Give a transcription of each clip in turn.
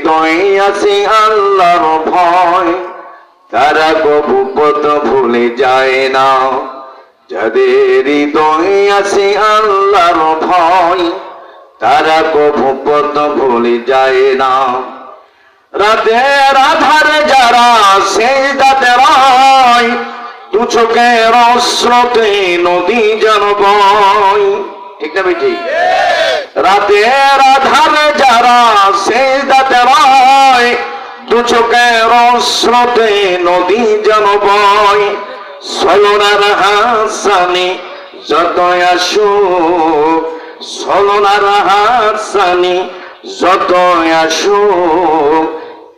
হৃদয়ে আছে আল্লাহর ভয় তারা কবু পথ ভুলে যায় না। যাদের হৃদয়ে আছে আল্লাহর ভয় তারা কবু পথ ভুলে যায় না। রাতের আধারে যারা সেজদাতে রয় দু চোখের স্রোতে নদী যেন বয়। ঠিক না বেটি? রাতের আধারে যারা সেজদাতে রয় দু চোখের স্রোতে নদী যেন বয়। ছলনার হাসানি যত আসুক, ছলনার হাসানি যত আসুক,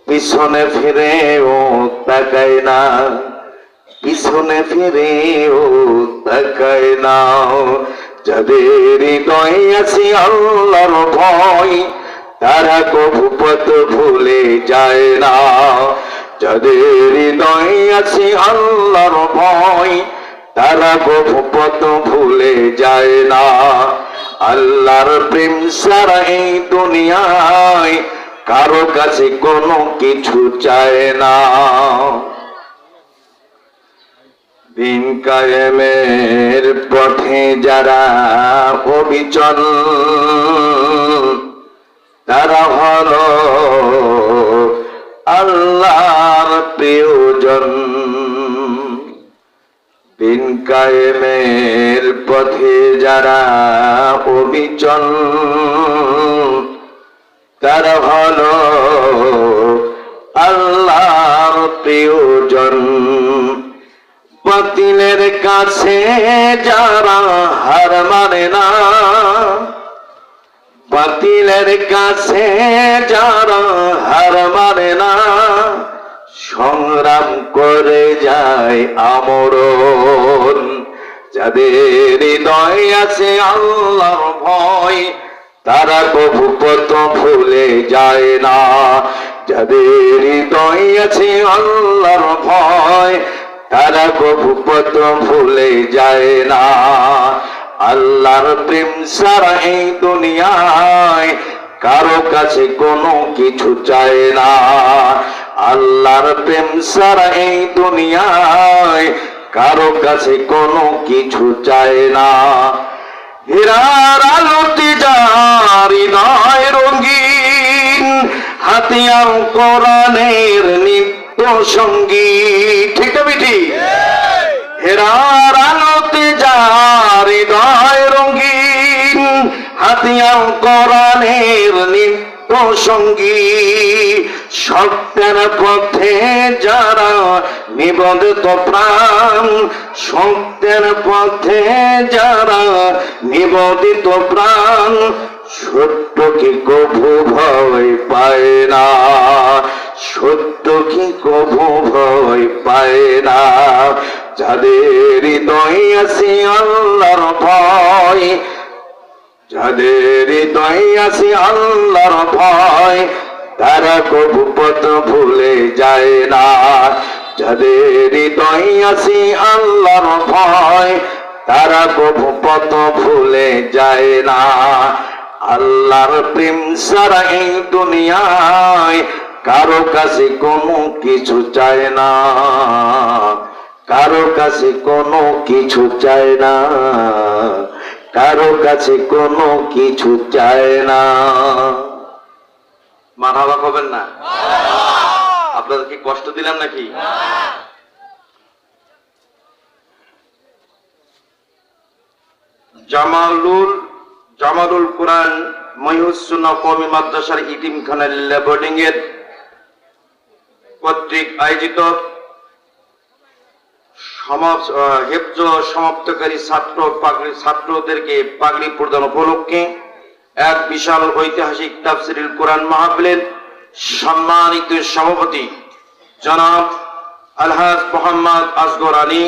পিছনে ফিরেও তাকায় না, পিছনে ফিরেও তাকায় না। যাদের হৃদয়ে আছে আল্লাহর ভয় তারা কবু পথ ভুলে যায় না। যাদের হৃদয়ে আছে আল্লাহর ভয় তারা কবু পথ ভুলে যায় না। আল্লাহর প্রেম ছাড়া এই দুনিয়ায় কারো কাছে কোনো কিছু চায় না। দিন কায়েমের পথে যারা অবিচল তারা হলো আল্লাহর প্রিয়জন। দিন কায়েমের পথে যারা অবিচল তারা হলো আল্লাহর প্রিয়জন। বাতিলের কাছে যারা হার মানে না, বাতিলের কাছে যারা হার মানে না, সংগ্রাম করে যায় আমরণ। যাদের হৃদয়ে আছে আল্লাহর ভয় তারা কবু পথ ভুলে যায় না। যাদের হৃদয়ে আছে আল্লাহর ভয় তারা কবু পথ ভুলে যায় না। আল্লাহর প্রেম ছাড়া এই দুনিয়ায় কারো কাছে কোনো কিছু চায় না। আল্লাহর প্রেম ছাড়া এই দুনিয়ায় কারো কাছে কোনো কিছু চায় না। হীরার আলোতে যার হৃদয় রঙিন হাতিয়ার কোরআনের নিত্য সঙ্গী। ঠিক না বেটি? হীরার আলোতে যার হৃদয় রঙিন হাতিয়ার কোরআনের নিত্য সঙ্গী। সত্যের পথে যারা নিবেদিত প্রাণ, সত্যের পথে যারা নিবেদিত প্রাণ, সত্য কি কভু ভয় পায় না, সত্য কি কভু ভয় পায় না। যাদের হৃদয়ে আছে আল্লাহর ভয়, যাদের হৃদয়ে আছে আল্লাহর ভয় তারা কবু পথ ভুলে যায় না। যাদের হৃদয়ে আছে আল্লাহর ভয় তারা কবু পথ ভুলে যায় না। আল্লাহর প্রেম ছাড়া এই দুনিয়ায় কারো কাছে কোনো কিছু চায় না, কারো কাছে কোনো কিছু চায় না, কারো কাছে কোনো কিছু চায় না। মারহাবা করবেন না? আপনাদের কি কষ্ট দিলাম নাকি? জামালুল কোরআন মহিউস সুন্নাহ কওমি মাদ্রাসার ইতিমখানা বোর্ডিং এর কর্তৃক আয়োজিত হেফজ সমাপ্তকারী ছাত্রদেরকে পাগড়ি প্রদান উপলক্ষে এক বিশাল ঐতিহাসিক তাফসীরুল কোরআন মাহফিলের সম্মানিত সভাপতি জনাব আলহাজ মোহাম্মদ আসগর আলী,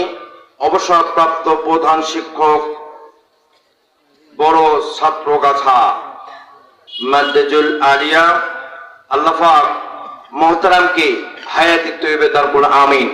অবসরপ্রাপ্ত প্রধান শিক্ষক বড় ছাত্রগাছা মাদ্রাজুল আলিয়া, আল্লাহ পাক মুহতারামকে হায়াতে তৈয়বা দান করুন, আমিন।